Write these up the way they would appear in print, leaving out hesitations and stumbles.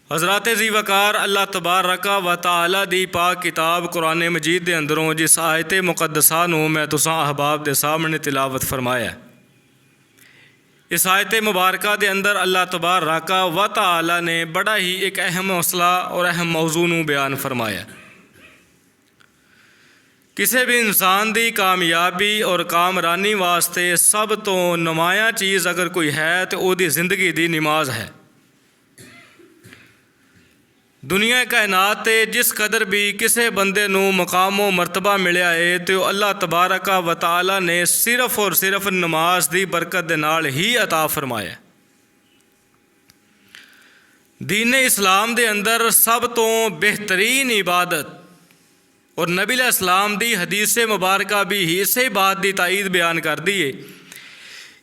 हज़रात ज़ी वकार अल्लाह तबारक व तआला दी पाक किताब कुरान मजीद के अंदरों जिस आयत मुकद्दसा नूं मैं तुसां अहबाब दे सामने तिलावत फरमाया। इस आयत मुबारक के अंदर अल्लाह तबारक व तआला ने बड़ा ही एक अहम मसला और अहम मौजू नूं बयान फरमाया। किसी भी इंसान की कामयाबी और कामरानी वास्ते सब तो नुमाया चीज़ अगर कोई है तो वह जिंदगी की नमाज है। दुनिया कायनात ते जिस कदर भी किसी बंदे नूं मकामो मरतबा मिलिया है तो अल्लाह तबारक व तआला ने सिर्फ और सिर्फ नमाज की बरकत दे नाल ही अता फरमाया। दीन इस्लाम दे अंदर सब तो बेहतरीन इबादत और नबी अलैहिस्सलाम दी हदीस मुबारक भी इसे बात की तायीद बयान कर दी है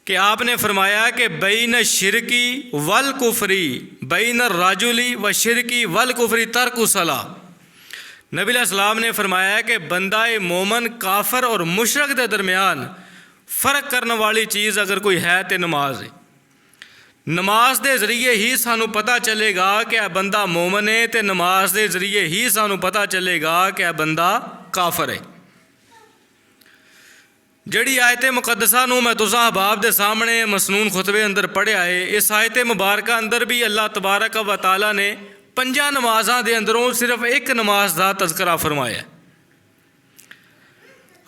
कि आपने फरमाया कि बैन शिरकी वल कुफरी बैन राजुली व शिरकी वल कुफरी तर्क सला। नबी अलैहिस्सलाम ने फरमाया कि बंदा मोमन काफर और मुशरक के दरमियान फ़र्क करने वाली चीज़ अगर कोई है तो नमाज है। नमाज के जरिए ही सानू पता चलेगा कि यह बंदा मोमन है, तो नमाज के जरिए ही सानू पता चलेगा कि यह बंदा काफर है। जड़ी आयत मुकद्दसा नूं मैं तुसां अहबाब दे सामने मसनून खुतबे अंदर पढ़िया है, इस आयत मुबारक अंदर भी अल्लाह तबारक व तआला ने 5 नमाज़ां दे अंदरों सिर्फ एक नमाज का तज़किरा फरमाया।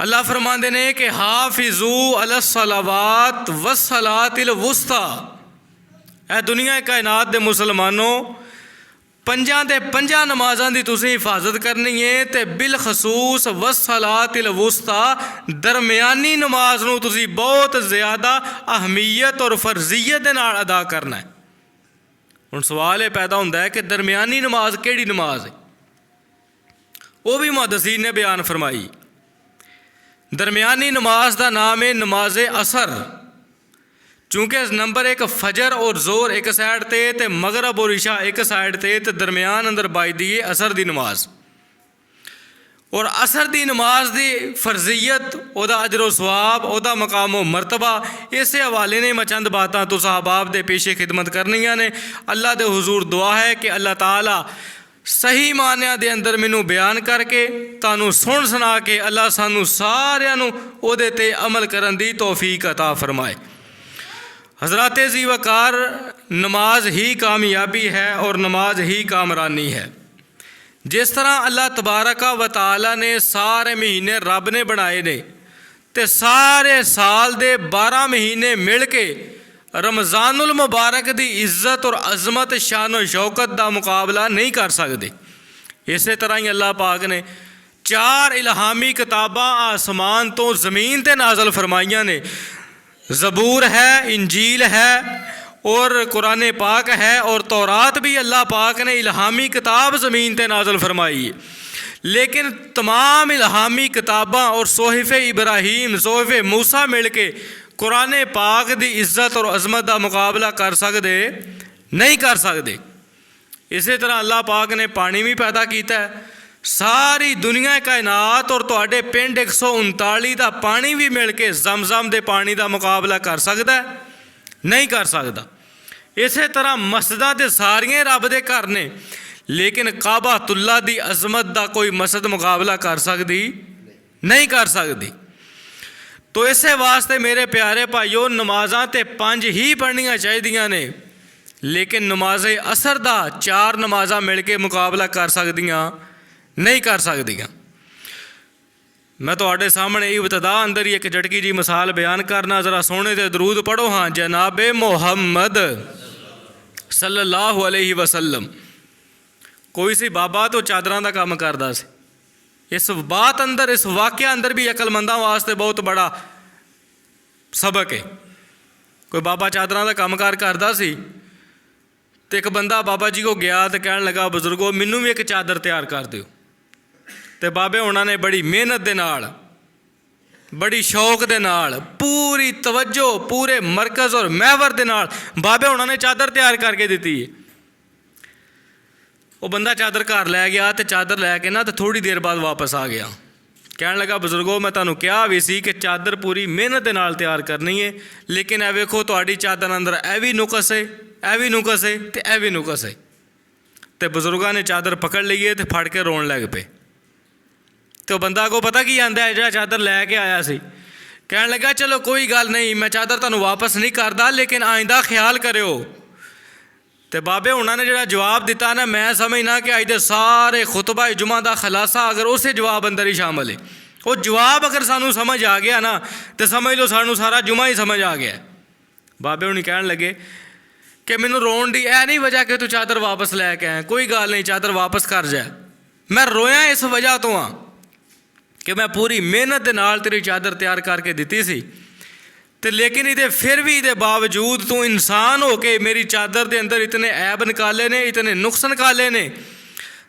अल्लाह फरमाते ने कि हाफिजू अलस सलावात वस्सलातिल वुस्ता। ए दुनिया कायनात दे मुसलमानों 5 नमाज़ां की तुसीं हिफाजत करनी है, तो बिलखसूस वस्सलातिल वुस्ता दरमियानी नमाज नूं तुसीं बहुत ज़्यादा अहमीयत और फर्जीयत दे नाल अदा करना है। हुण सवाल ये पैदा होंदा है कि दरमियानी नमाज केड़ी नमाज है? वो भी मुहद्दिसीन ने बयान फरमाई। दरमियानी नमाज का नाम है नमाज असर। चूँकि नंबर 1 फजर और जोर एक साइड ते ते मगरब और इशा एक साइड ते ते दरमियान अंदर बाजदी है असर की नमाज। और असर की नमाज की फर्जीयत ओदा अजर सवाब ओदा मकाम मरतबा इस हवाले ने मैं चंद बातें तुस अहबाब दे पेशे खिदमत करनियां ने। अल्लाह दे हुजूर दुआ है कि अल्लाह ताला सही मानिया दे अंदर मैनू बयान करके तानू सुन सुना के अल्लाह सानू सारियां नू ओदे ते अमल करन दी तौफीक अता फरमाए। हज़रात ज़ी वकार नमाज ही कामयाबी है और नमाज ही कामरानी है। जिस तरह अल्लाह तबारक व तआला ने सारे महीने रब ने बनाए ने, ते सारे साल दे 12 महीने मिल के रमज़ानुल मुबारक की इज़्ज़त और अज़मत शान और शौकत का मुकाबला नहीं कर सकते। इस तरह ही अल्लाह पाक ने 4 इल्हामी किताबां आसमान तो ज़मीन ते नाज़ल फरमाइयां ने। ज़बूर है, इंजील है और कुरान पाक है और तौरात भी अल्लाह पाक ने इल्हामी किताब ज़मीन ते नाज़ल फरमाई है। लेकिन तमाम इल्हामी किताबां और सोहिफ़ इब्राहीम सोहिफ़ मूसा मिल के कुरान पाक की इज़्ज़त और अज़मत का मुकाबला कर सकते नहीं कर सकते। इस तरह अल्लाह पाक ने पानी भी पैदा किया है। सारी दुनिया कायनात और तुहाडे पिंड 139 का पानी भी मिल के जमजम के पानी का मुकाबला कर सकता है? नहीं कर सकता। इस तरह मस्जिदां ते सारियां रब दे घर ने, लेकिन काबातुल्लाह की अजमत का कोई मस्जिद मुकाबला कर सकती नहीं कर सकती। तो इस वास्ते मेरे प्यारे भाईओ नमाज़ां ते 5 ही पढ़नियां चाहिदियां ने, लेकिन नमाज असर का 4 नमाज़ां मिल के मुकाबला कर सकदियां नहीं कर सकदियां। मैं तुहाडे सामने इब्तिदा अंदर ही एक झटकी जी मिसाल बयान करना। ज़रा सोने ते दरूद पढ़ो। हाँ, जनाबे मोहम्मद सल्लल्लाहु अलैहि वसल्लम। कोई सी बाबा तो चादरां दा काम करदा सी। इस बात अंदर इस वाक़या अंदर भी अकलमंदां वास्ते बहुत बड़ा सबक है। कोई बाबा चादरां दा कामकार करदा सी तो एक बंदा बाबा जी को गया तो कहने लगा, बजुर्गो मैनू भी एक चादर तैयार कर दिओ। तो बाबे होना ने बड़ी मेहनत दे नाल बड़ी शौक दे नाल पूरी तवज्जो पूरे मरकज़ और महवर दे नाल बाबे होना ने चादर तैयार करके दी है। वो बंदा चादर घर लै गया तो चादर लैके ना तो थोड़ी देर बाद वापस आ गया। कहने लगा, बजुर्गो मैं तुहानू कहा भी सी कि चादर पूरी मेहनत दे नाल तैयार करनी है, लेकिन ए वेखो तुहाडी चादर अंदर ए भी नुकस है, ए भी नुकस है, तो ए भी नुकस है। तो बजुर्गों ने चादर पकड़ ली है तो फड़ के रोन लग पे। तो बंदा को पता की आंदा है जो चादर लैके आया सी, कहन लगा चलो कोई गल नहीं, मैं चादर तुहानूं वापस नहीं करता, लेकिन आइंदा ख्याल करियो। तो बाबे उन्होंने जो जवाब दिता ना, मैं समझना कि अज दे सारे खुतबा जुमा का खलासा अगर उस जवाब अंदर ही शामिल है। वो जवाब अगर सानू समझ आ गया ना तो समझ लो सानू सारा जुमा ही समझ आ गया। बाबे हुणी कहन लगे कि मैनू रोन दी ऐ नहीं वजह कि तू चादर वापस लैके आया, कोई गल नहीं चादर वापस कर जा। मैं रोया इस वजह तो हाँ कि मैं पूरी मेहनत के नाल तेरी चादर तैयार करके दी सी, तो लेकिन ये फिर भी ये बावजूद तू इंसान हो के मेरी चादर के अंदर इतने ऐब निकाले ने, इतने नुक्स निकाले ने,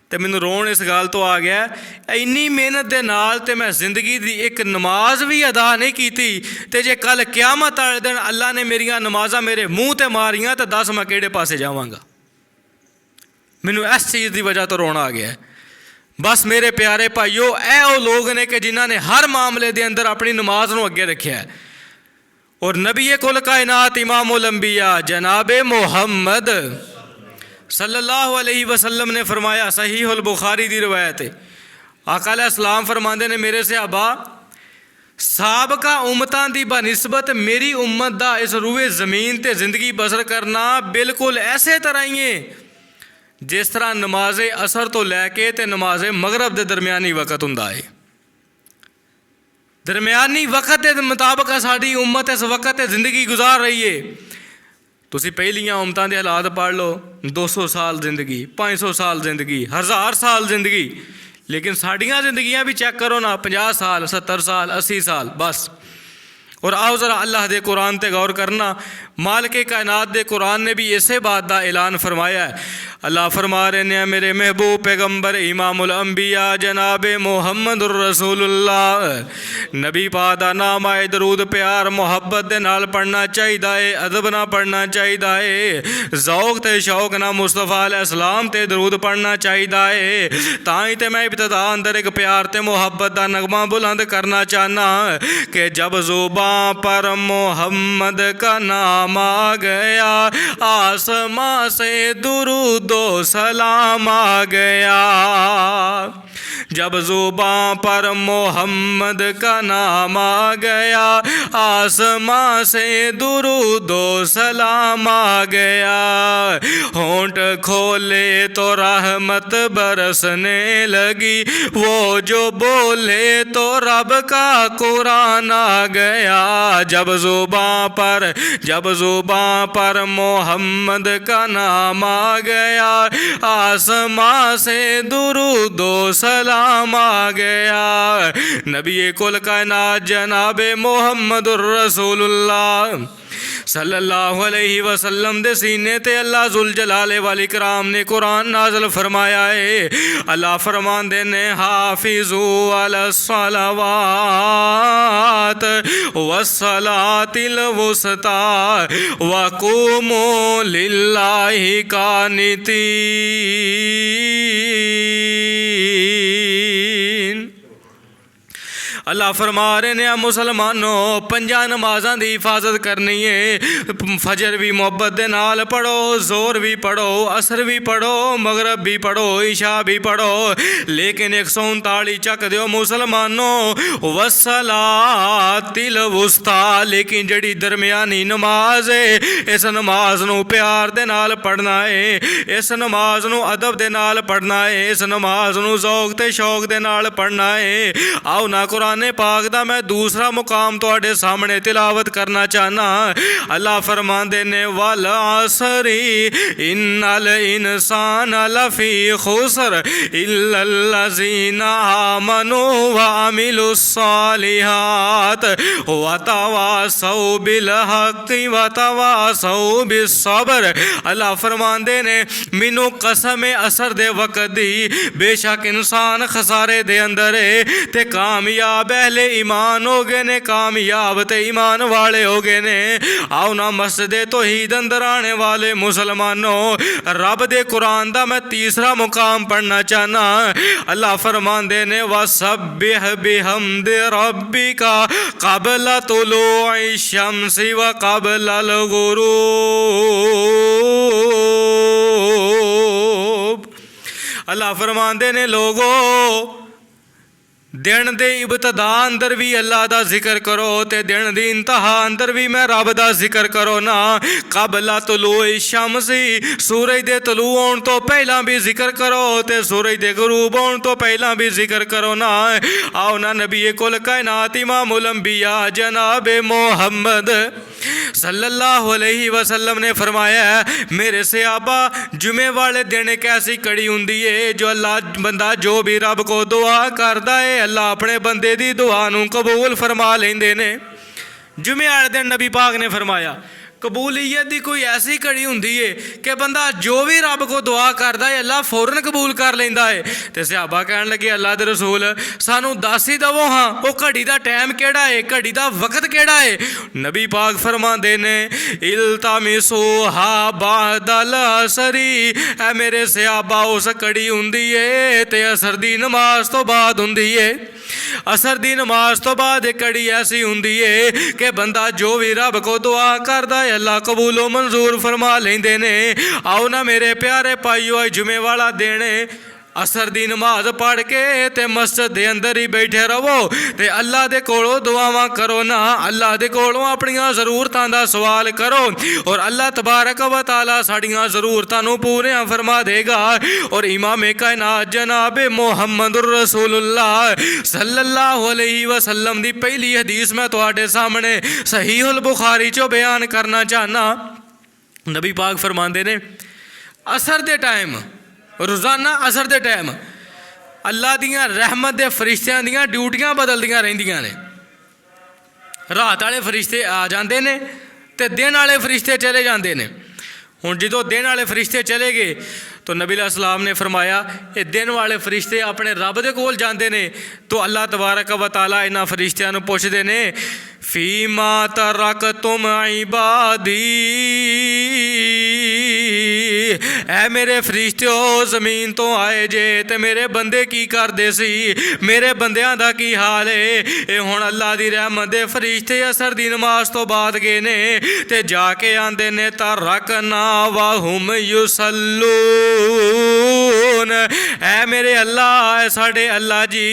तो मैनू रोन इस गल तो आ गया इन्नी मेहनत के नाल ते मैं जिंदगी की एक नमाज भी अदा नहीं की, तो जे कल क्यामत वाले दिन अल्लाह ने मेरिया नमाजा मेरे मूँह ते मारियां तो दस मैं किहड़े पासे जावांगा। मैनू इस चीज़ की वजह तो रोना आ गया। बस मेरे प्यारे भाईओ, ए वो लोग ने कि जिन्होंने हर मामले के अंदर अपनी नमाज को अगे रखा है। और नबी कुल कायनात इमामुल अंबिया जनाब मुहम्मद सल्लल्लाहु अलैहि वसल्लम ने फरमाया, सहीहुल बुखारी की रवायत है, आका अलैहिस्सलाम फरमाते ने मेरे सहाबा साबका उम्मतां दी बनिस्बत मेरी उम्मत का इस रूए ज़मीन ते जिंदगी बसर करना बिल्कुल ऐसे तरह ही है जिस तरह नमाज असर तो लैके ते नमाज मगरब के दरम्यानी वक़्त हुंदा है। दरम्यानी वक़्त के मुताबिक साड़ी उम्मत इस वक़्त जिंदगी गुजार रही है। तुसी पहलियां उम्मतां दे हालात पढ़ लो, 200 साल जिंदगी, 500 साल जिंदगी, 1000 साल जिंदगी, लेकिन साड़ियाँ जिंदगियाँ भी चेक करो ना, 50 साल, 70 साल, 80 साल बस। और आओ ज़रा अल्लाह के कुरान ते गौर करना, मालिक कायनात दे कुरान ने भी इसे बात का ऐलान फरमाया है। अल्लाह फरमा रहे ने मेरे महबूब पैगम्बर इमामुल अंबिया जनाब मुहम्मदुर रसूलुल्लाह नबी पा दा नाम आए दरूद प्यार मुहब्बत दे नाल पढ़ना चाहिए है, अदब ना पढ़ना चाहिए है, ज़ौक ते शौक ना मुस्तफा अलैहिस्सलाम ते दरूद पढ़ना चाहिए है। ताई ते मैं इब्तिदा अंदर एक प्यार ते मुहब्बत का नगमा बुलंद करना चाहना कि जब ज़ुबां पर मोहम्मद का नाम आ गया आसमां से दुरूद दो सलाम आ गया। जब ज़ुबां पर मोहम्मद का नाम आ गया आसमां से दुरूदो सलाम आ गया। होंठ खोले तो रहमत बरसने लगी, वो जो बोले तो रब का कुरान आ गया। जब ज़ुबां पर मोहम्मद का नाम आ गया आसमां से दुरूदो सलाम आ गया। नबी कुल कायनात जनाब मुहम्मदुर रसूलुल्लाह सल्लल्लाहु अलैहि वसल्लम दे सीने ते अल्लाह जुल जलाले वाल इकराम ने कुरान नाज़िल फरमाया है। अल्लाह फरमांदे ने हाफिजू अलस सलावात वस्सलातिल वुस्ता वक़ूमू लिल्लाहि कानितीन। अल्लाह फरमा रहे ने मुसलमानों पंजा नमाज़ां दी हिफाजत करनी है। फजर भी मुहब्बत दे नाल पढ़ो, जोर भी पढ़ो, असर भी पढ़ो, मगरब भी पढ़ो, ईशा भी पढ़ो, लेकिन 139 चक दियो मुसलमानों वस्सलातिल वुस्ता। लेकिन जड़ी दरमियानी नमाज है इस नमाज नू प्यार दे नाल पढ़ना है, इस नमाज नू अदब दे नाल पढ़ना है, इस नमाज नू ज़ौक ते शौक दे नाल पढ़ना है। आओ ना कुरान पाक दा मैं दूसरा मुकाम तुहाडे सामने तिलावत करना चाहना। अल्लाह फरमांदे ने वल असरी इन्नल इंसान लफी खुसर इल्लल लज़ीना आमनू व अमिलुस सालिहात व तवासौ बिल हक़्क़ि व तवासौ बिस सब्र। अल्लाह फरमांदे ने मैनू कसम असर दे वक़्त दी, बेशक इंसान खसारे दे अंदर है ते कामयाब पहले ईमान हो गए ने, कामयाब ते ईमान वाले हो गए ने। आओ ना मस्जिद तौहीद अंदर आने वाले मुसलमानों रब दे कुरान दा मैं तीसरा मुकाम पढ़ना चाहना। अल्लाह फरमांदे ने वसब्बिह बिहम्दि रब्बिका क़ब्ला तुलूइ शम्सी व क़ब्लल गुरूब। अल्लाह फरमाते ने लोगो दिन दे इब्तदा अंदर भी अल्लाह दा जिक्र करो ते दिन दी इंतहा अंदर भी मैं रब दा जिक्र करो ना। कबला तुलूए शम्सी सूरज दे तलू होने तो पहला भी जिक्र करो ते सूरज दे गरूब होने तो पहला भी जिक्र करो ना। आओ ना नबी कुल कायनात इमामुल अंबिया जनाब मोहम्मद सल्लल्लाहु अलैहि वसल्लम ने फरमाया मेरे सहाबा जुमे वाले दिन एक ऐसी कड़ी हुंदी है जो अल्लाह बंदा जो भी रब को दुआ करदा है अल्लाह अपने बंदे दी दुआ नूं कबूल फरमा लेंदे ने। जुमे वाले दिन नबी पाक ने फरमाया कबूलियत की कोई ऐसी घड़ी हुंदी है कि बंदा जो भी रब को दुआ करता है अल्लाह फौरन कबूल कर लेंदा है। तो सहाबा कहन लगे अल्लाह दे रसूल सानू दस ही दवो हाँ वो घड़ी का टाइम केड़ा है घड़ी का वक्त केड़ा है। नबी पाक फरमांदे ने इल्तमिसू हा बादल असरी ऐ मेरे सहाबा उस घड़ी हुंदी है ते असर दी नमाज तो बाद हुंदी है। असर दी नमाज तो बाद एक घड़ी ऐसी हुंदी है कि बंदा जो भी रब को दुआ करदा है अल्लाह कबूलो मंजूर फरमा लेंदे ने। आओ ना मेरे प्यारे भाईओ जुमे वाला दिन असर दी नमाज पढ़ के ते मस्जिद दे अंदर ही बैठे रहो ते अल्लाह दे कोलों दुआवां करो ना। अल्लाह दे कोलों अपनियां ज़रूरतां दा सवाल करो और अल्लाह तबारक व तआला साड़ियां ज़रूरतां नूं पूरियां फरमा देगा। और इमाम कायनात जनाब मोहम्मद रसूलुल्लाह सल्लल्लाहु अलैहि वसल्लम दी पहली हदीस मैं तुहाडे सामने सहीहुल बुखारी चो बयान करना चाहना। नबी पाक फरमांदे ने असर दे टाइम रोज़ाना असर दे टाइम अल्लाह दियां रहमत दे फरिश्तियां दियां ड्यूटियां बदलदियां रहिंदियां ने। रात वाले फरिश्ते आ जाते ने ते दिन वाले फरिश्ते चले जाते ने। हुण जो दिन वाले फरिश्ते चले गए तो नबी अलैहिस्सलाम ने फरमाया ये दिन वाले फरिश्ते अपने रब दे कोल जाते ने तो अल्लाह तबारक व तआला इन्हां फरिश्तियां नूं पुछदे ने फीमा तरकतुम इबादी ऐ मेरे फरिश्ते ज़मीन तो आए जे ते मेरे बंदे की करदे सी मेरे बंदियां दा की हाल है। ये हुण अल्लाह दी रहमत दे फरिश्ते असर दी नमाज तो बाद गए ने ते जाके आंदे ने तरकना वहुम युसल्लून ऐ मेरे अल्लाह साडे अल्लाह जी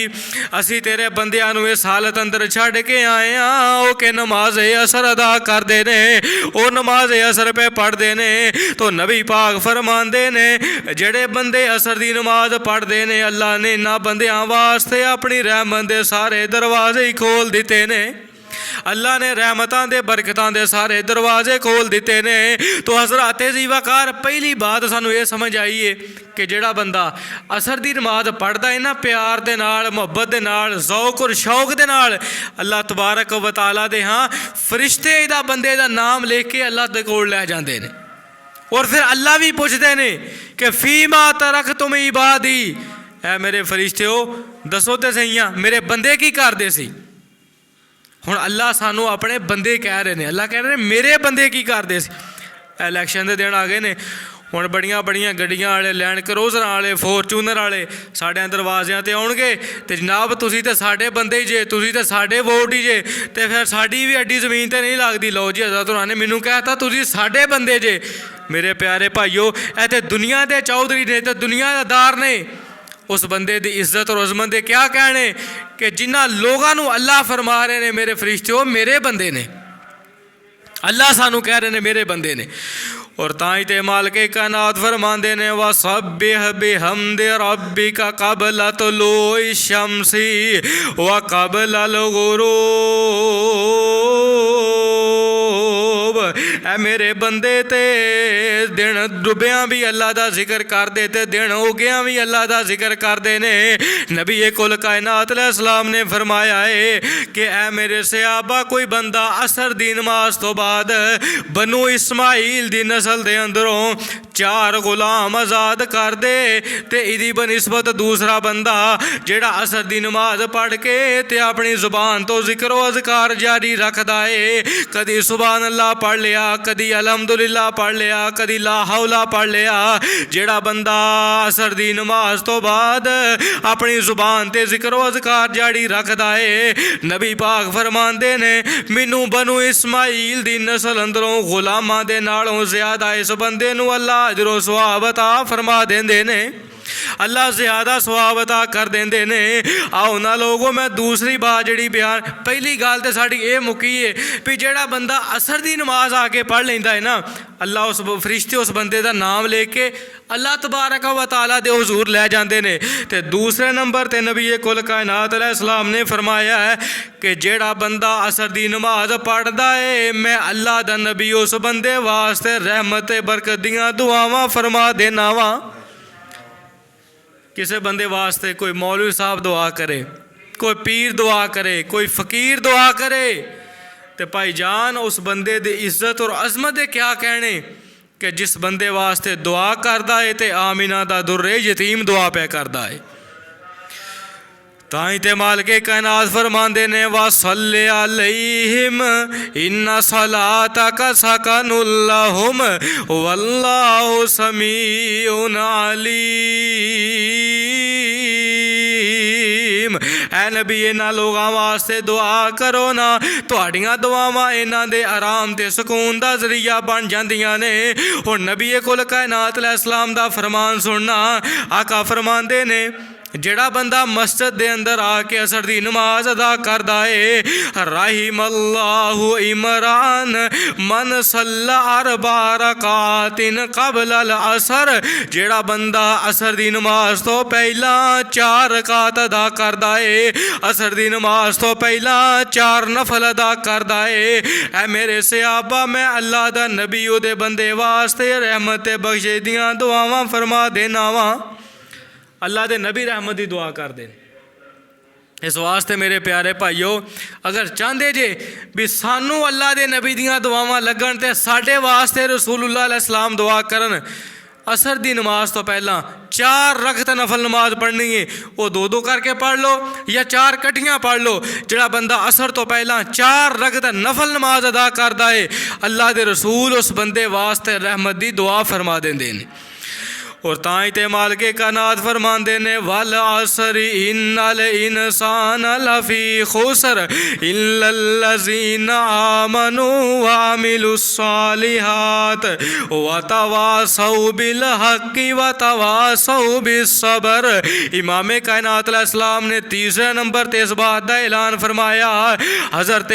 असी तेरे बंदियां नूं इस हालत अंदर छड्ड के आए हां कि नमाज असर अदा करते ने वो नमाज असर पे पढ़ते ने। तो नबी पाक फरमांदे ने जेड़े बंदे असर दी नमाज पढ़ते ने अल्लाह ने इन्हां बंदियां वास्ते अपनी रहमत दे सारे दरवाजे ही खोल दिते ने। अल्लाह ने रहमतां दे बरकतां दे सारे दरवाजे खोल दिते ने। तो हज़रात ज़ीवाकार पहली बात सानू ये समझ आई है कि जेड़ा बंदा असर दी नमाज पढ़दा है ना प्यार दे नाल मुहब्बत दे नाल ज़ौक और शौक दे नाल अल्लाह तबारक व तआला दे हाँ फरिश्ते दा बंदे दा नाम लेके के अल्लाह दे कोल लै जांदे ने। और फिर अल्लाह भी पुछदे ने कि फीमा तरकतुम इबादी ऐ मेरे फरिश्ते हो दसो ते सही मेरे बंदे की करदे सी। हुण अल्लाह सानू अपने बंदे कह रहे हैं अल्लाह कह रहे हैं मेरे बंदे की करदे सी। इलैक्शन के दिन आ गए ने हुण बड़ियां बड़ियां गड्डियां वाले लैंड क्रूज़र वाले फॉर्चूनर वाले साढ़े दरवाज़ियां ते आउणगे ते जनाब तुसीं ते साडे बंदे ही जे तुसीं ते साडे वोट ही जे ते फिर साडी भी एड्डी ज़मीन ते नहीं लगदी। लो जी हज़रत होरां ने मैनूं कहता तुसीं साडे बंदे जे। मेरे प्यारे भाईओ ऐ ते दुनिया दे चौधरी ने ते दुनिया दा दार ने। उस बंदे की इज्जत और अजमत दे क्या कहने कि जिन्हां लोगों नूं अल्लाह फरमा रहे ने मेरे फरिश्ते हो मेरे बंदे ने। अल्लाह सानू कह रहे ने मेरे बंदे ने। और ताई ते मालिक कायनात फरमांदे ने वसब्बिह बिहम्दि रब्बिका क़ब्ला तुलूइ शम्सी व क़ब्लल ग़ुरूब ऐ मेरे बंदे ते दिन डुबियां भी अल्लाह दा जिक्र करदे ते दिन उगियां भी अल्लाह दा जिक्र करदे ने। नबी कुल कायनात अलैहिस्सलाम ने फरमाया है कि ऐ मेरे सहाबा कोई बंदा असर दी नमाज तो बाद बनु इस्माइल दी नस्ल दे अंदरों 4 गुलाम आज़ाद कर दे ते इदी बनिस्बत दूसरा बंदा जेड़ा असर दी नमाज पढ़ के ते अपनी जुबान तो जिक्र अज़कार जारी रखदा है। कदी सुभान अल्लाह पढ़ लिया कदी अलहमदुलिल्लाह पढ़ लिया कदी ला हौला पढ़ लिया। जेड़ा बंदा असर दी नमाज तो बाद अपनी जुबान ते जिक्र अज़कार जारी रखदा है नबी पाक फरमांदे ने मैनू बनु इस्माइल दी नस्ल अंदरों गुलामां दे नालों ज़्यादा इस बंदे नू अल्लाह अजरो सवाब अता फरमा देंदे ने। अल्लाह ज़्यादा सवाब अता कर देंदे ने। आओ ना लोगो, मैं दूसरी बात जी बयान, पहली गल तो साड़ी ये मुकी है भी जेड़ा बंदा असर की नमाज आके पढ़ लेंदा है ना, अल्लाह उस फरिश्ते उस बंदे का नाम लेके अल्लाह तबारक व तआला दे हुजूर लै जाते हैं। तो दूसरे नंबर पर नबी कुल कायनात अलैहिस्सलाम ने फरमाया है कि जेड़ा बंदा असर की नमाज पढ़ता है, मैं अल्लाह दा नबी उस बंदे वास्ते रहमत बरकत दियाँ दुआवां फरमा देना वा। किसी बंदे वास्ते कोई मौलवी साहब दुआ करे, कोई पीर दुआ करे, कोई फ़कीर दुआ करे, तो भाईजान उस बंदे दी इज्जत और अजमत दे क्या कहने कि जिस बंदे वास्ते दुआ करता है तो आमीना दा दुर्रे यतीम दुआ पे करता है। ताई ते मालिके कायनात फरमांदे ने वा सल्ले अलैहिम इन्ना सलातका सकनुल लहुम वल्लाहु समीउन अलीम। ऐ नबी इन्हां लोगां वास्ते दुआ करो ना, तुहाड़ियां दुआवां इन्हां दे आराम ते सुकून दा जरिया बन जांदियां ने। हुण नबी कुल कायनात अलैहिस्सलाम दा फरमान सुनना, आका फरमांदे ने जेड़ा बंदा मस्जिद दे अंदर आके असर दी नमाज अदा करदा है, रहिमल्लाहु इमरान मन सल्ला अरबा रकातिन क़ब्ल अल असर। जेड़ा बंदा असर दी नमाज तो पहला 4 रकात अदा करदा है, असर दी नमाज तो पहला 4 नफल अदा करदा है, ऐ मेरे सहाबा मैं अल्लाह दा नबी उहदे बंदे वास्ते रहमत बख्शे दियां दुआवां फरमा देना वा। अल्लाह दे नबी रहमत की दुआ कर दें। इस वास्ते मेरे प्यारे भाईओ, अगर चाहते जे भी सानू अल्लाह दे नबी दियां दुआवां लगन तो साढ़े वास्ते रसूलुल्लाह अलैहिस्सलाम दुआ करन। असर दी नमाज तो पहला 4 रकत नफल नमाज पढ़नी है, वो 2-2 करके पढ़ लो या 4 कट्ठियां पढ़ लो। जेड़ा बंदा असर तो पहला 4 रकत नफल नमाज अदा करता है, अल्लाह दे रसूल उस बंदे वास्ते रहमत की दुआ फरमा देंदे ने। और ताई ते मालिके कायनात फरमांदे ने वल असरी इन्नल इंसान लफी खुसर इल्लल्लज़ीना आमनू व अमिलुस्सालिहात व तवासौ बिल हक़्क़ि व तवासौ बिस्सब्र। इमाम कायनात अलैहिस्सलाम ने तीसरे नंबर ते इस बात का ऐलान फरमाया। हज़रत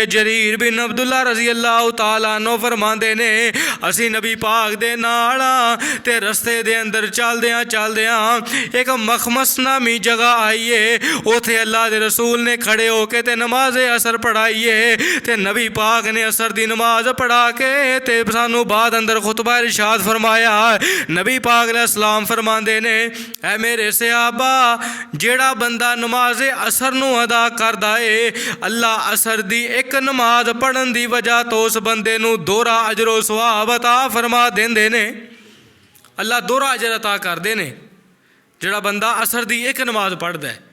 जरीर बिन अब्दुल्ला रज़ी अल्लाह तआला अन्हु फरमांदे ने असी नबी पाक दे नाल ते रस्ते दे अंदर चलदियां एक मखमस नामी जगह आई है। उथे अल्लाह दे रसूल ने खड़े होके ते नमाज असर पढ़ाई है ते नबी पाक ने असर दी नमाज पढ़ा के ते सानू बाद अंदर खुतबा इरशाद फरमाया। नबी पाक अलैहिस्सलाम फरमांदे ने ऐ मेरे सहाबा, जेड़ा बंदा नमाज असर नू अदा करदा है, अल्लाह असर दी एक नमाज पढ़न दी वजह तो उस बंदे नू दोहरा अजर सवाब अता फरमा देंदे ने। अल्लाह दोहरा अजर अता करते हैं जेड़ा बंदा असर की एक नमाज पढ़ता है।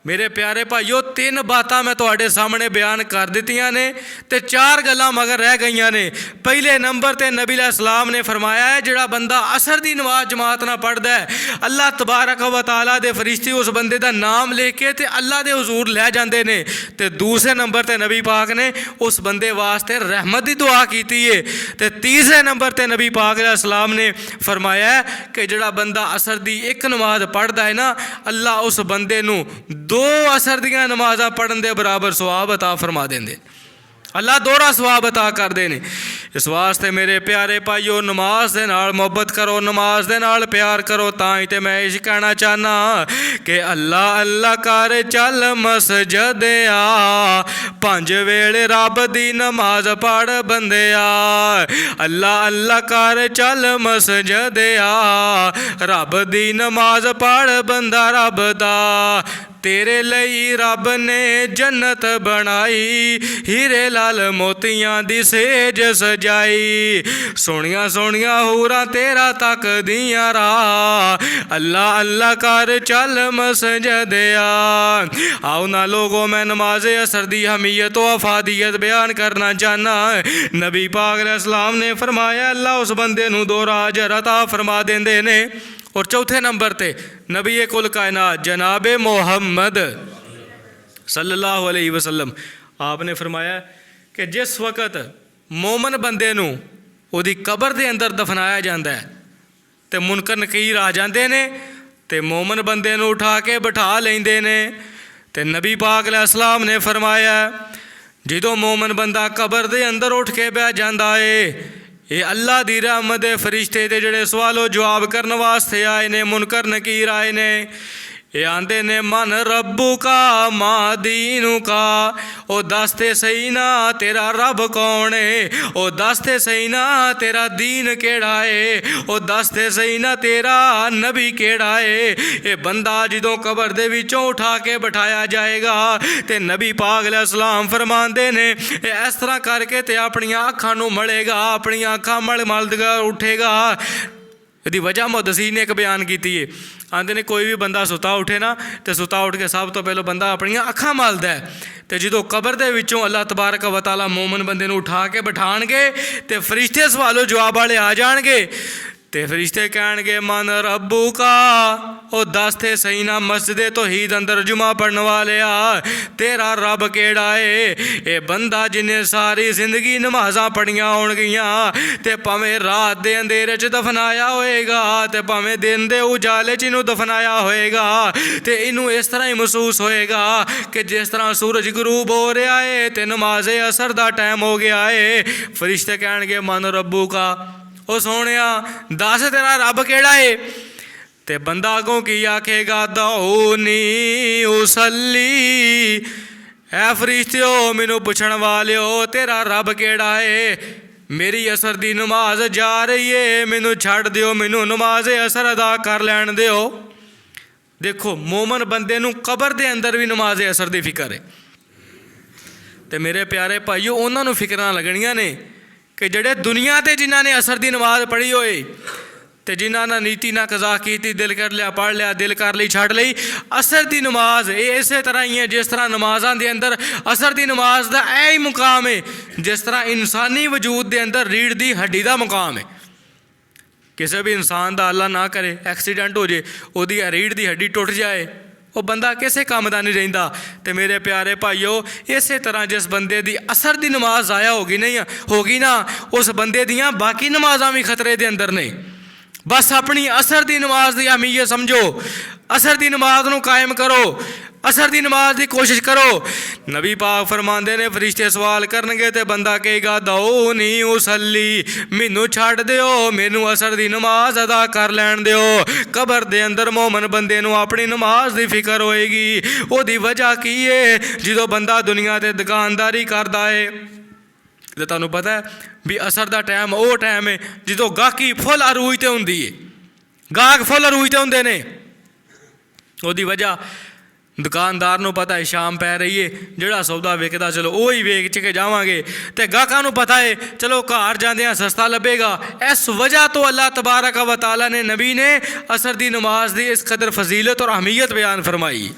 मेरे प्यारे भाईओ, 3 बातां मैं तुहाडे सामने बयान कर दित्तियां ने ते 4 गल्लां मगर रह गईयां ने। पहले नंबर ते नबी अलैहिस्सलाम ने फरमाया है जेड़ा बंदा असर की नमाज जमात ना पढ़ता है, अल्लाह तबारक व तआला दे फरिश्ते उस बंदे का नाम लेके ते अल्लाह दे हुजूर लै जाते हैं। तो दूसरे नंबर ते नबी पाक ने उस बंदे वास्ते रहमत की दुआ की है। तो तीसरे नंबर ते नबी पाक अलैहिस्सलाम ने फरमाया कि जेड़ा बंदा असर की एक नमाज पढ़ता है ना, अल्लाह उस बंदे नू 2 असर दियां नमाज़ां पढ़न दे बराबर सवाब अता फरमा देंदे। अल्लाह दोहरा सवाब अता करते हैं। इस वास्ते मेरे प्यारे भाईओ, नमाज दे नाल मुहब्बत करो, नमाज दे नाल प्यार करो। ताई ते मैं इस कहना चाहना कि अल्लाह अल्लाह कर चल मस्जिद आ, 5 वेले रब दी नमाज पढ़ बंदिया। अल्लाह अल्लाह कर चल मस्जिद आ, रब दी नमाज पढ़ बंदा रब दा। तेरे लई रब ने जन्नत बनाई, हीरे लाल मोतियां दी सेज सजाई, सोनिया सोनिया हूरां तेरा तक दियां राह। अल्लाह अल्लाह कर चल मस्जिद आ। आओ ना लोगो, मैं नमाज असर दी अहमियत व अफादियत बयान करना चाहना। नबी पाक अलैहिस्सलाम ने फरमाया अल्लाह उस बंदे नू दोहरा अजर अता फरमा देंदे ने। और चौथे नंबर ते नबी कुल कायनात जनाब मोहम्मद सल्लल्लाहु अलैहि वसल्लम आपने फरमाया कि जिस वक़्त मोमन बंदे नू उहदी कबर दे अंदर दफनाया जाता है तो मुनकर नकीर आ जाते हैं ਤੇ ਮੂਮਨ ਬੰਦੇ ਨੂੰ ਉਠਾ ਕੇ ਬਿਠਾ ਲੈਂਦੇ ਨੇ। ਤੇ ਨਬੀ ਪਾਕ अलैहिस्सलाम ਨੇ ਫਰਮਾਇਆ, ਜਦੋਂ ਮੂਮਨ ਬੰਦਾ ਕਬਰ ਦੇ ਅੰਦਰ ਉੱਠ ਕੇ ਬਹਿ ਜਾਂਦਾ ਏ, ਇਹ ਅੱਲਾ ਦੀ ਰਹਿਮਤ ਦੇ ਫਰਿਸ਼ਤੇ ਤੇ ਜਿਹੜੇ ਸਵਾਲੋ ਜਵਾਬ ਕਰਨ ਵਾਸਤੇ ਆਏ ਨੇ, ਮੁਨਕਰ ਨਕੀਰ ਆਏ ਨੇ, ਇਹ ਆਂਦੇ ਨੇ ਮਨ ਰੱਬੂ ਕਾ ਮਾ ਦੀਨੂ ਕਾ, ਉਹ ਦੱਸ ਤੇ ਸਹੀ ਨਾ ਤੇਰਾ ਰੱਬ ਕੌਣ ਏ, ਉਹ ਦੱਸ ਤੇ ਸਹੀ ਨਾ ਤੇਰਾ ਦੀਨ ਕਿਹੜਾ ਏ, ਉਹ ਦੱਸ ਤੇ ਸਹੀ ਨਾ ਤੇਰਾ ਨਬੀ ਕਿਹੜਾ ਏ। ਇਹ ਬੰਦਾ ਜਦੋਂ ਕਬਰ ਦੇ ਵਿੱਚੋਂ ਉਠਾ ਕੇ ਬਿਠਾਇਆ ਜਾਏਗਾ ਤੇ ਨਬੀ ਪਾਕ अलैहिस्सलाम ਫਰਮਾਉਂਦੇ ਨੇ, ਇਹ ਇਸ ਤਰ੍ਹਾਂ ਕਰਕੇ ਤੇ ਆਪਣੀਆਂ ਅੱਖਾਂ ਨੂੰ ਮਲੇਗਾ, ਆਪਣੀਆਂ ਅੱਖਾਂ ਮਲਦਗਾ ਉੱਠੇਗਾ। ਇਹਦੀ ਵਜ੍ਹਾ ਮੁਹੱਦਿਸੀਨ ਨੇ ਇੱਕ ਬਿਆਨ ਕੀਤੀ ਹੈ। ਆਂਦੇ ਨੇ ਕੋਈ ਵੀ ਬੰਦਾ ਸੁੱਤਾ ਉੱਠੇ ਨਾ, ਤੇ ਸੁੱਤਾ ਉੱਠ ਕੇ ਸਭ ਤੋਂ ਪਹਿਲਾਂ ਬੰਦਾ ਆਪਣੀਆਂ ਅੱਖਾਂ ਮਲਦਾ, ਤੇ ਜਦੋਂ ਕਬਰ ਦੇ ਵਿੱਚੋਂ ਅੱਲਾਹ ਤਬਾਰਕ व तआला ਮੂਮਨ ਬੰਦੇ ਨੂੰ ਉਠਾ ਕੇ ਬਿਠਾਣਗੇ ਤੇ ਫਰਿਸ਼ਤੇ ਸਵਾਲੋ ਜਵਾਬ ਵਾਲੇ ਆ ਜਾਣਗੇ। ਤੇ ਫਰਿਸ਼ਤੇ ਕਹਿਣਗੇ ਮਨ ਰੱਬੂ ਕਾ, ਉਹ ਦੱਸ ਤੇ ਸਹੀ ਨਾ ਮਸਜਿਦ ਤੌਹੀਦ ਅੰਦਰ ਜੁਮਾ ਪੜਨ ਵਾਲਿਆ ਤੇਰਾ ਰੱਬ ਕਿਹੜਾ ਏ। ਇਹ ਬੰਦਾ ਜਿਹਨੇ ਸਾਰੀ ਜ਼ਿੰਦਗੀ ਨਮਾਜ਼ਾਂ ਪੜ੍ਹੀਆਂ ਹੋਣਗੀਆਂ, ਤੇ ਭਾਵੇਂ ਰਾਤ ਦੇ ਅੰਧੇਰੇ 'ਚ ਦਫਨਾਇਆ ਹੋਏਗਾ ਤੇ ਭਾਵੇਂ ਦਿਨ ਦੇ ਉਜਾਲੇ 'ਚ ਇਹਨੂੰ ਦਫਨਾਇਆ ਹੋਏਗਾ, ਤੇ ਇਹਨੂੰ ਇਸ ਤਰ੍ਹਾਂ ਹੀ ਮਹਿਸੂਸ ਹੋਏਗਾ ਕਿ ਜਿਸ ਤਰ੍ਹਾਂ ਸੂਰਜ ਗਰੂਬ ਹੋ ਰਿਹਾ ਏ ਤੇ ਨਮਾਜ਼ੇ ਅਸਰ ਦਾ ਟਾਈਮ ਹੋ ਗਿਆ ਏ। ਫਰਿਸ਼ਤੇ ਕਹਿਣਗੇ ਮਨ ਰੱਬੂ ਕਾ, ਉਹ ਸੋਹਣਿਆ ਦੱਸ ਤੇਰਾ ਰੱਬ ਕਿਹੜਾ ਏ। ਤੇ ਬੰਦਾ ਅੱਗੋਂ ਕੀ ਆਖੇਗਾ, ਦਊਨੀ ਉਸੱਲੀ, ਐ ਫਰਿਸ਼ਤਿਓ ਮੈਨੂੰ ਪੁੱਛਣ ਵਾਲਿਓ ਤੇਰਾ ਰੱਬ ਕਿਹੜਾ ਏ, ਮੇਰੀ ਅਸਰ ਦੀ ਨਮਾਜ਼ ਜਾ ਰਹੀ ਏ, ਮੈਨੂੰ ਛੱਡ ਦਿਓ, ਮੈਨੂੰ ਨਮਾਜ਼ ਅਸਰ ਅਦਾ ਕਰ ਲੈਣ ਦਿਓ। ਦੇਖੋ ਮੋਮਨ ਬੰਦੇ ਨੂੰ ਕਬਰ ਦੇ ਅੰਦਰ ਵੀ ਨਮਾਜ਼ ਅਸਰ ਦੀ ਫਿਕਰ ਹੈ। ਤੇ ਮੇਰੇ ਪਿਆਰੇ ਭਾਈਓ, ਉਹਨਾਂ ਨੂੰ ਫਿਕਰਾਂ ਲੱਗਣੀਆਂ ਨੇ ਕਿ ਜਿਹੜੇ ਦੁਨੀਆ 'ਤੇ ਜਿਨ੍ਹਾਂ ਨੇ ਅਸਰ ਦੀ ਨਮਾਜ਼ ਪੜ੍ਹੀ ਹੋਏ, ਤੇ ਜਿਨ੍ਹਾਂ ਨੇ ਨੀਤੀ ਨਾ ਕਜ਼ਾ ਕੀਤੀ, ਦਿਲ ਕਰ ਲਿਆ ਪੜ੍ਹ ਲਿਆ, ਦਿਲ ਕਰ ਲਈ ਛੱਡ ਲਈ। ਅਸਰ ਦੀ ਨਮਾਜ਼ ਇਹ ਇਸੇ ਤਰ੍ਹਾਂ ਹੀ ਹੈ ਜਿਸ ਤਰ੍ਹਾਂ ਨਮਾਜ਼ਾਂ ਦੇ ਅੰਦਰ ਅਸਰ ਦੀ ਨਮਾਜ਼ ਦਾ ਇਹ ਹੀ ਮੁਕਾਮ ਹੈ ਜਿਸ ਤਰ੍ਹਾਂ ਇਨਸਾਨੀ ਵਜੂਦ ਦੇ ਅੰਦਰ ਰੀੜ੍ਹ ਦੀ ਹੱਡੀ ਦਾ ਮੁਕਾਮ ਹੈ। ਕਿਸੇ ਵੀ ਇਨਸਾਨ ਦਾ ਅੱਲਾ ਨਾ ਕਰੇ ਐਕਸੀਡੈਂਟ ਹੋ ਜੇ, ਉਹਦੀ ਰੀੜ੍ਹ ਦੀ ਹੱਡੀ ਟੁੱਟ ਜਾਏ, ਉਹ ਬੰਦਾ ਕਿਸੇ ਕੰਮ ਦਾ ਨਹੀਂ ਰਹਿੰਦਾ। ਤੇ ਮੇਰੇ ਪਿਆਰੇ ਭਾਈਓ, ਇਸੇ ਤਰ੍ਹਾਂ ਜਿਸ ਬੰਦੇ ਦੀ ਅਸਰ ਦੀ ਨਮਾਜ਼ ਜ਼ਾਇਆ ਹੋ ਗਈ ਨਾ, ਉਸ ਬੰਦੇ ਦੀਆਂ ਬਾਕੀ ਨਮਾਜ਼ਾਂ ਵੀ ਖਤਰੇ ਦੇ ਅੰਦਰ ਨੇ। ਬਸ ਆਪਣੀ ਅਸਰ ਦੀ ਨਮਾਜ਼ ਦੀ ਅਹਿਮੀਅਤ ਸਮਝੋ, ਅਸਰ ਦੀ ਨਮਾਜ਼ ਨੂੰ ਕਾਇਮ ਕਰੋ, ਅਸਰ ਦੀ ਨਮਾਜ਼ ਦੀ ਕੋਸ਼ਿਸ਼ ਕਰੋ। ਨਬੀ ਪਾਕ ਫਰਮਾਉਂਦੇ ਨੇ ਫਰਿਸ਼ਤੇ ਸਵਾਲ ਕਰਨਗੇ ਤੇ ਬੰਦਾ ਕਹੇਗਾ ਦਓ ਨੀ ਉਸੱਲੀ, ਮੈਨੂੰ ਛੱਡ ਦਿਓ, ਮੈਨੂੰ ਅਸਰ ਦੀ ਨਮਾਜ਼ ਅਦਾ ਕਰ ਲੈਣ ਦਿਓ। ਕਬਰ ਦੇ ਅੰਦਰ ਮੋਮਨ ਬੰਦੇ ਨੂੰ ਆਪਣੀ ਨਮਾਜ਼ ਦੀ ਫਿਕਰ ਹੋਏਗੀ। ਉਹਦੀ ਵਜ੍ਹਾ ਕੀ ਹੈ? ਜਦੋਂ ਬੰਦਾ ਦੁਨੀਆ 'ਤੇ ਦੁਕਾਨਦਾਰੀ ਕਰਦਾ ਏ ਤੇ ਤੁਹਾਨੂੰ ਪਤਾ ਵੀ ਅਸਰ ਦਾ ਟਾਈਮ ਉਹ ਟਾਈਮ ਹੈ ਜਦੋਂ ਗਾਹਕੀ ਫੁੱਲ ਅਰੂਜ 'ਤੇ ਹੁੰਦੀ ਹੈ, ਗਾਹਕ ਫੁੱਲ ਅਰੂਜ 'ਤੇ ਹੁੰਦੇ ਨੇ। ਉਹਦੀ ਵਜ੍ਹਾ ਦੁਕਾਨਦਾਰ ਨੂੰ ਪਤਾ ਹੈ ਸ਼ਾਮ ਪੈ ਰਹੀ ਹੈ, ਜਿਹੜਾ ਸੌਦਾ ਵਿਕਦਾ ਚਲੋ ਉਹ ਹੀ ਵੇਚ ਕੇ ਜਾਵਾਂਗੇ, ਤੇ ਗਾਹਕਾਂ ਨੂੰ ਪਤਾ ਹੈ ਚਲੋ ਘਰ ਜਾਂਦਿਆਂ ਸਸਤਾ ਲੱਭੇਗਾ। ਇਸ ਵਜ੍ਹਾ ਤੋਂ ਅੱਲਾਹ ਤਬਾਰਕ व तआला ਨੇ ਨਬੀ ਨੇ ਅਸਰ ਦੀ ਨਮਾਜ਼ ਦੀ ਇਸ ਕਦਰ ਫਜ਼ੀਲਤ ਔਰ ਅਹਿਮੀਅਤ ਬਿਆਨ ਫਰਮਾਈ।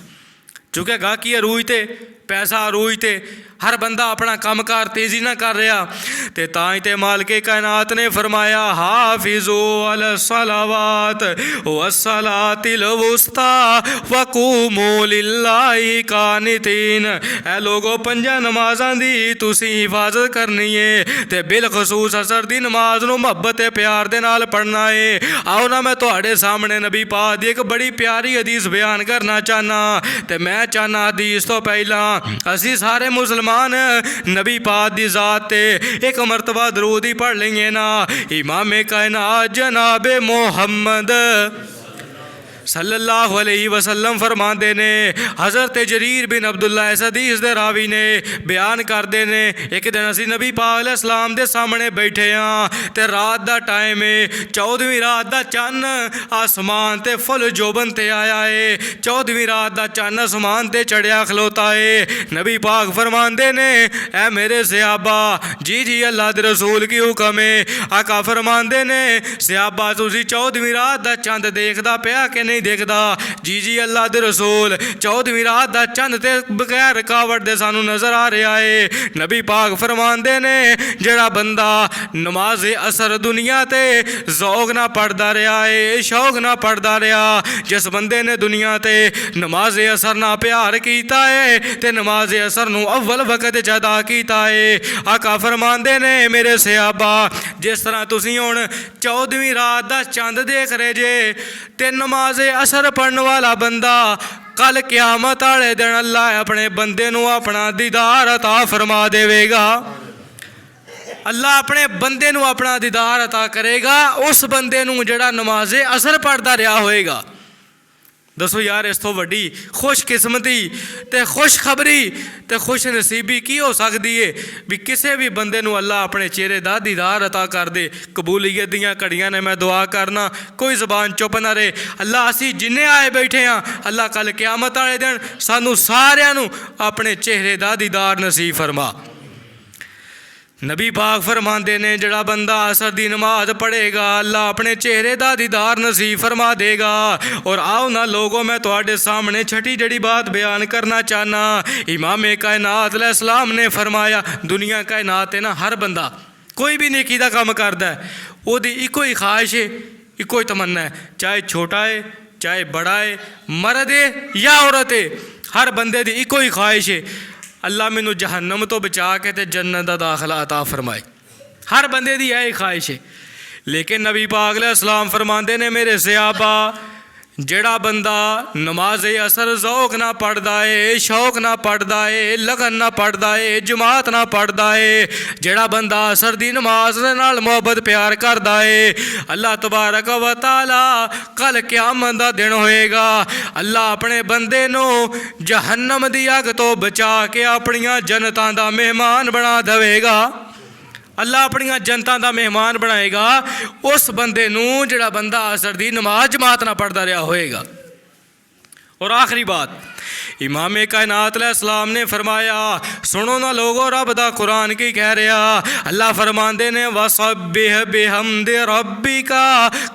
ਚूँकि ਗਾਹਕੀ ਅਰੂਜ 'ਤੇ, ਪੈਸਾ ਅਰੂਜ 'ਤੇ, ਹਰ ਬੰਦਾ ਆਪਣਾ ਕੰਮਕਾਰ ਤੇਜ਼ੀ ਨਾਲ ਕਰ ਰਿਹਾ, ਤੇ ਤਾਂ ਹੀ ਤੇ ਮਾਲਕੇ ਕਾਇਨਾਤ ਨੇ ਫਰਮਾਇਆ ਹਾਫਿਜ਼ੂ ਅਲਾ ਸਲਾਵਾਤ ਵਸਲਾਤਿਲ ਵੁਸਤਾ ਵਕੂਮੂ ਲਿਲਾਹੀ ਕਾਨਿਤੀਨ। ਇਹ ਲੋਗੋ ਪੰਜਾਂ ਨਮਾਜ਼ਾਂ ਦੀ ਤੁਸੀਂ ਹਿਫਾਜ਼ਤ ਕਰਨੀ ਏ, ਤੇ ਬਿਲਖਸੂਸ ਅਸਰ ਦੀ ਨਮਾਜ਼ ਨੂੰ ਮੁਹੱਬਤ ਤੇ ਪਿਆਰ ਦੇ ਨਾਲ ਪੜ੍ਹਨਾ ਏ। ਆਓ ਨਾ ਮੈਂ ਤੁਹਾਡੇ ਸਾਹਮਣੇ ਨਬੀ ਪਾਕ ਦੀ ਇੱਕ ਬੜੀ ਪਿਆਰੀ ਹਦੀਸ ਬਿਆਨ ਕਰਨਾ ਚਾਹਨਾ, ਤੇ ਮੈਂ ਚਾਹਨਾ ਹਦੀਸ ਤੋਂ ਪਹਿਲਾਂ ਅਸੀਂ ਸਾਰੇ ਮੁਸਲਮਾਨ ਨਬੀ ਪਾਕ ਦੀ ਜ਼ਾਤ ਤੇ ਇੱਕ ਮਰਤਬਾ ਦਰੂਦ ਹੀ ਪੜ੍ਹ ਲਈਏ ਨਾ। ਇਮਾਮ ਕਾਇਨਾਤ ਜਨਾਬ ਮੁਹੰਮਦ सल्लल्लाहु अलैहि वसल्लम फरमाते ने, हज़रत जरीर बिन अब्दुल्ला इस हदीस दे रावी ने बयान करते ने, एक दिन असी नबी पाक अलैहिस्सलाम दे सामने बैठे हाँ, ते रात दा टाइम है, 14वीं रात दा चन्न आसमान ते फुल जोबन ते आया है, 14वीं रात दा चन्न आसमान ते चढ़िया खलोता है। नबी पाक फरमाते ने, ऐ मेरे सहाबा, जी जी अल्लाह दे रसूल की हुक्म है। आका फरमाते ने, सहाबा तुसी 14वीं रात दा चंद देखदा पिया कि नहीं देखदा? जी जी अल्लाह दे रसूल, 14वीं रात दा चंद ते बगैर रुकावट दे सानू नजर आ रहा है। नबी पाक फरमाते ने, जेड़ा बंदा नमाज असर दुनिया ते ज़ौक ना पढ़दा रहा है, शौक ना पढ़दा रहा, जिस बंदे ने दुनिया ते नमाज असर ना प्यार कीता है ते नमाज असर नू अव्वल वक्त अदा कीता है। आका फरमाते ने, मेरे सहाबा, जिस तरह तुसीं हुण 14वीं रात दा चंद देख रहे जे ते नमाज असर पढ़ने वाला बंदा कल क़यामत वाले दिन अल्लाह अपने बंदे नूं अपना दीदार अता फरमा देवेगा। अल्लाह अपने बंदे नूं अपना दीदार अता करेगा, उस बंदे नूं जिहड़ा नमाज़े असर पढ़दा रहा होएगा। दसो यार इस तो वड्डी खुशकिस्मती ते खुशखबरी ते खुश नसीबी की हो सकती है भी किसी भी बंदे नूं अल्लाह अपने चेहरे दा दीदार अता कर दे। कबूलीयत दियां घड़ियां ने मैं दुआ करना कोई ज़बान चुप ना रहे। अल्लाह असी जिन्ने आए बैठे हाँ अल्लाह कल क़यामत वाले दिन सानू सारियां नूं अपने चेहरे दा दीदार नसीब फरमा। नबी पाक फरमाते ने जड़ा बंदा असर दी नमाज पढ़ेगा अल्लाह अपने चेहरे दा दीदार नसीब फरमा देगा। और आओ ना लोगों मैं तुहाडे सामने छठी जड़ी बात बयान करना चाहना। इमाम कायनात अलैहिस्सलाम ने फरमाया दुनिया कायनात है ना हर बंदा कोई भी नेकी दा काम करदा है ओदी इको ही ख्वाहिश है इको ही तमन्ना है, चाहे छोटा है चाहे बड़ा है मर्द है या औरत है, हर बंदे दी इको ही ख्वाहिश है अल्लाह मैनू जहन्नम तो बचा के ते जन्नत दा दाखला अता फरमाए। हर बंदे दी यही ख्वाहिश है। लेकिन नबी पाक अलैहिस्सलाम फरमाते ने मेरे सहाबा जड़ा बंदा नमाज असर ज़ौक ना पढ़दा है, शौक ना पढ़दा है, लगन ना पढ़दा है, जमात ना पढ़दा है, जड़ा बंदा असर दी नमाज दे नाल मोहब्बत प्यार करदा है अल्लाह तबारक व तआला कल क़यामत दा दिन होएगा अल्लाह अपने बंदे नूं जहन्नम दी अग तो बचा के अपनियां जन्नतां दा मेहमान बना देवेगा। अल्लाह अपनियां जनता दा मेहमान बनाएगा उस बंदे नूं जिहड़ा बंदा असर दी नमाज जमात ना पढ़दा रहा होएगा। और आखिरी बात इमाम कायनात अलैहिस्सलाम ने फरमाया सुनो ना लोगो रब दा कुरान की कह रहा अल्लाह फरमांदे ने वसब्बिह बिहम्दि रब्बिका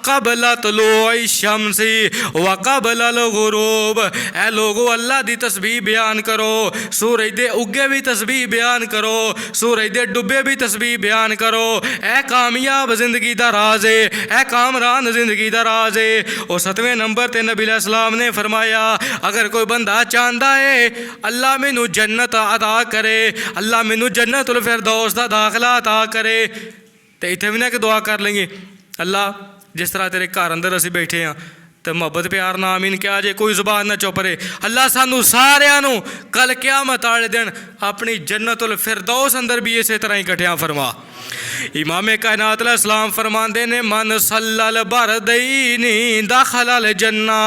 क़ब्ल तुलूइ शम्सी व क़ब्ल अल गुरूब। ए लोगो अल्लाह दी तस्बीह बयान करो, सूरज दे उगे भी तस्बीह बयान करो, सूरज दे डुबे भी तस्बीह बयान करो। ए कामयाब जिंदगी दा राज है, ए कामरान जिंदगी दा राज है। और 7वें नंबर ते नबी अलैहिस्सलाम ने फरमाया अगर कोई बंदा चाहता है अल्लाह मैनू जन्नत अता करे, अल्लाह मैनू जन्नतुल फिरदौस दा दाखला अता करे तो इत्थे भी ना कि दुआ कर लेंगे अल्लाह जिस तरह तेरे घर अंदर असीं बैठे हाँ तो मुहब्बत प्यार ना आमीन क्या जे कोई ज़ुबान ना चुप रहे। अल्लाह सानू सारियां नू कल क़यामत वाले दिन अपनी जन्नतुल फिरदौस अंदर भी इस तरह ही इकट्ठियां फरमा। इमाम कायनात अलैहिस्सलाम फरमाते ने मन सल्लल बरदैनी दखलल जन्ना।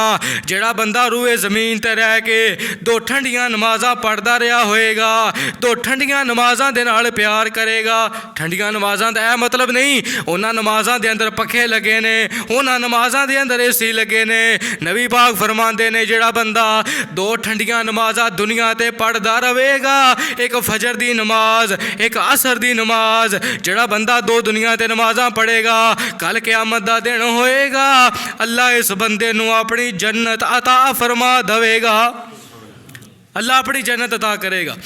जेड़ा बंदा रूए ज़मीन ते रह के दो ठंडियां नमाज़ां पढ़दा रहा होएगा, दो ठंडियां नमाज़ां दे नाल प्यार करेगा। ठंडियां नमाज़ां दा यह मतलब नहीं उन्हां नमाज़ां दे अंदर पखे लगे ने, उन्हां नमाज़ां दे अंदर एसी लगे ने। नबी पाक फरमाते ने जेड़ा बंदा दो ठंडियां नमाज़ां दुनिया ते पढ़दा रहेगा, एक फजर दी नमाज एक असर दी नमाज, जेड़ा बंदा दो दुनिया ते नमाज़ां पढ़ेगा कल क़यामत दा दिन होएगा अल्लाह इस बंदे नूं अपनी जन्नत अता फरमा देवेगा। अल्लाह अपनी जन्नत अता करेगा।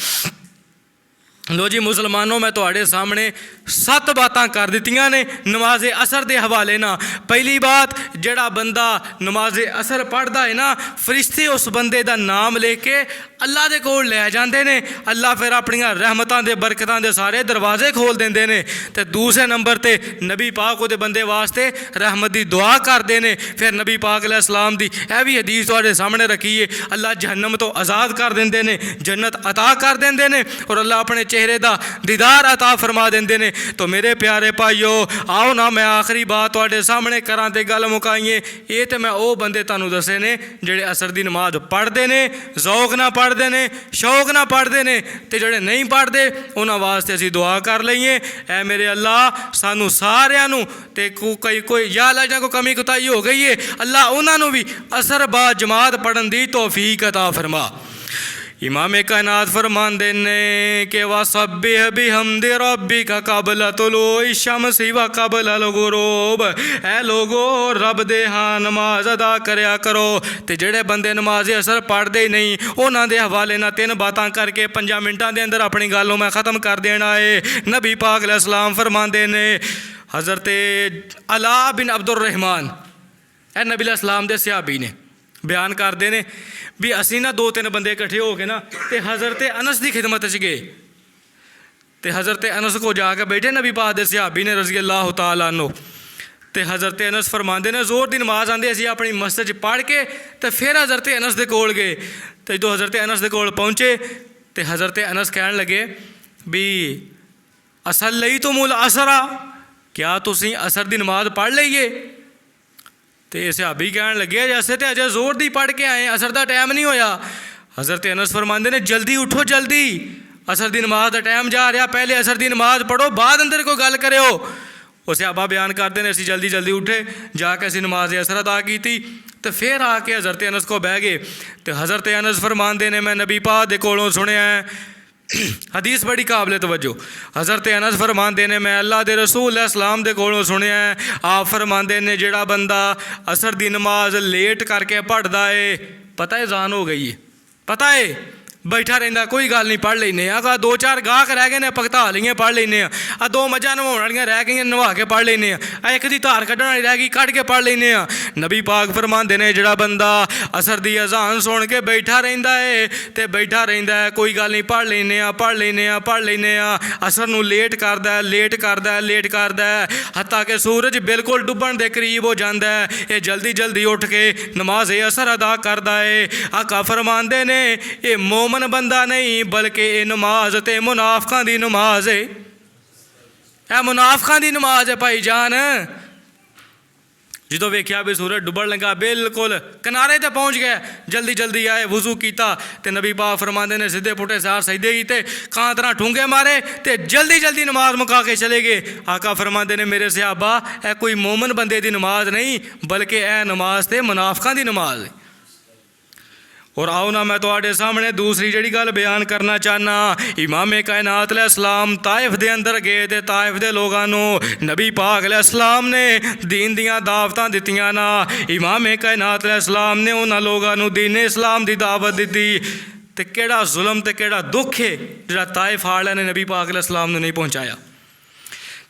लो जी मुसलमानों मैं तुहाडे सामने 7 बातां कर दित्तियां ने नमाज़े असर दे हवाले ना। पहली बात जड़ा बंदा नमाज़े असर पढ़दा है ना फरिश्ते उस बंदे दा नाम लेके अल्लाह दे कोल लै जांदे ने, अल्लाह फिर अपनियां रहमतां दे बरकतां दे सारे दरवाजे खोल देंदे ने। ते दूसरे नंबर ते नबी पाक उहदे बंदे वास्ते रहमत दी दुआ करदे ने। फिर नबी पाक अलैहिस्सलाम दी यह भी हदीस तुहाडे सामने रखी है अल्लाह जहन्नम तो आज़ाद कर देंदे ने, जन्नत अता कर देंदे ने और अल्लाह अपने चेहरे दा दीदार अता फरमा देंदे ने। तो मेरे प्यारे भाईओ आओ ना मैं आखिरी बात तुहाडे सामने करां ते गल मुकाईए। ये तो मैं वो बंदे तुहानूं दसे ने जेड़े असर दी नमाज पढ़दे ने, ज़ौक ना पढ़दे ने, शौक ना पढ़दे ने, ते जेड़े नहीं पढ़दे उन्हां वास्ते असीं दुआ कर लईए ऐ मेरे अल्लाह सानू सारियां नूं ते कोई या अल्लाह जां कोई कमी कुताही हो गई है अल्लाह उन्हां नूं भी असर बा जमात पढ़न दी तौफीक अता फरमा। इमाम कायनात फरमांदे ने कि वसब्बिह बिहम्दि रब्बिका क़ब्ल तुलूइ शम्सी व क़ब्ल अल गुरूब। ए लोगो रब दे हाँ नमाज अदा करया करो। ते जेड़े बंदे नमाज असर पढ़दे ही नहीं उन्हां दे हवाले नाल 3 बातां करके 5 मिनटां दे अंदर अपनी गल मैं ख़त्म कर देना है। नबी पाक अलैहिस्सलाम फरमांदे ने हज़रत अला बिन अब्दुर रहमान ए नबी अलैहिस्सलाम दे सहाबी ने बयान करते हैं भी असी ना 2-3 बंदे इकट्ठे हो गए ना तो हज़रत अनस की खिदमत च गए तो हज़रत अनस को जाके बैठे नबी पाक दे सहाबी ने रज़ी अल्लाह तआला अन्हु तो हज़रत अनस फरमाते ने जोर की नमाज आती असी अपनी मस्जिद पढ़ के तो फिर हज़रत अनस के कोल गए। तो जो हज़रत अनस के कोल पहुँचे तो हज़रत अनस कहन लगे भी असल लई तो मुल असरा, क्या तुसी असर की नमाज पढ़ लीए? तो सहाबी कहन लगे जैसे तो अजय जोर की पढ़ के आए, असर का टाइम नहीं होया। हज़रत अनस फरमाते ने जल्दी उठो, जल्दी असर की नमाज का टाइम जा रहा, पहले असर की नमाज पढ़ो बाद अंदर कोई गल करो। वो सहाबा बयान करते हैं असी जल्दी जल्दी उठे, जाके असी नमाज असर अदा की तो फिर आके हज़रत अनस को बह गए। तो हज़रत अनस फरमाते ने मैं नबी पाक दे कोलों सुनिया हदीस बड़ी काबिल तवज्जो। हज़रत अनस फरमाते ने मैं अल्लाह के रसूल इस्लाम के कोलों सुनिया आप फरमाते ने जिहड़ा बंदा असर की नमाज लेट करके पढ़ता है, पता है जान हो गई है, पता है बैठा रहिंदा कोई गल नहीं, पढ़ लेने आ। दो चार गाहक रह गए ने भगता लियाँ पढ़ लेने आ, दो मझां नवाउण वालियां रह गई नवा के पढ़ लेने आ, एक दी धार कड्ढण वाली रह गई कढ़ के पढ़ लेने आ। नबी पाक फरमाते ने जिहड़ा बंदा असर दी अजान सुन के बैठा रहिंदा है ते बैठा रहिंदा है कोई गल नहीं पढ़ लेने आ, पढ़ लेने आ, पढ़ लेने आ। असर नूं लेट करदा है, लेट करदा है, लेट करदा है, हत्ता कि सूरज बिल्कुल डुब्बण दे करीब हो जांदा है। ये जल्दी जल्दी उठ के नमाज असर अदा करदा है। आका फरमाते ने ये मोमन बंदा नहीं बल्कि ये नमाज ते मुनाफिकां दी नमाज है, यह मुनाफिकां दी नमाज है भाई जान। जो वेख्या भी सूरज डुबण लगा बिल्कुल किनारे ते पहुँच गया, जल्दी जल्दी आए वजू किया तो नबी पाक फरमाते ने सीधे पुठे सार सजदे कीते, कांतरा ठूंगे मारे तो जल्दी जल्दी नमाज मुका के चले गए। आका फरमाते ने मेरे सहाबा यह कोई मोमन बंदे की नमाज नहीं बल्कि यह नमाज ते मुनाफिकां दी नमाज है। और आओ ना मैं तुहाडे सामने दूसरी जिहड़ी गल बयान करना चाहना। इमाम कायनात अलैहिस्सलाम ताइफ दे अंदर गए ते ताइफ दे लोगां नूं नबी पाक अलैहिस्सलाम ने दीन दियां दावतां दित्तियां ना। इमाम कायनात अलैहिस्सलाम ने उन्हां लोगां नूं दीन इस्लाम दी दावत दित्ती ते केड़ा जुल्म ते केड़ा दुख है जिहड़ा ताइफ वालियां ने नबी पाक अलैहिस्सलाम नूं नहीं पहुंचाया।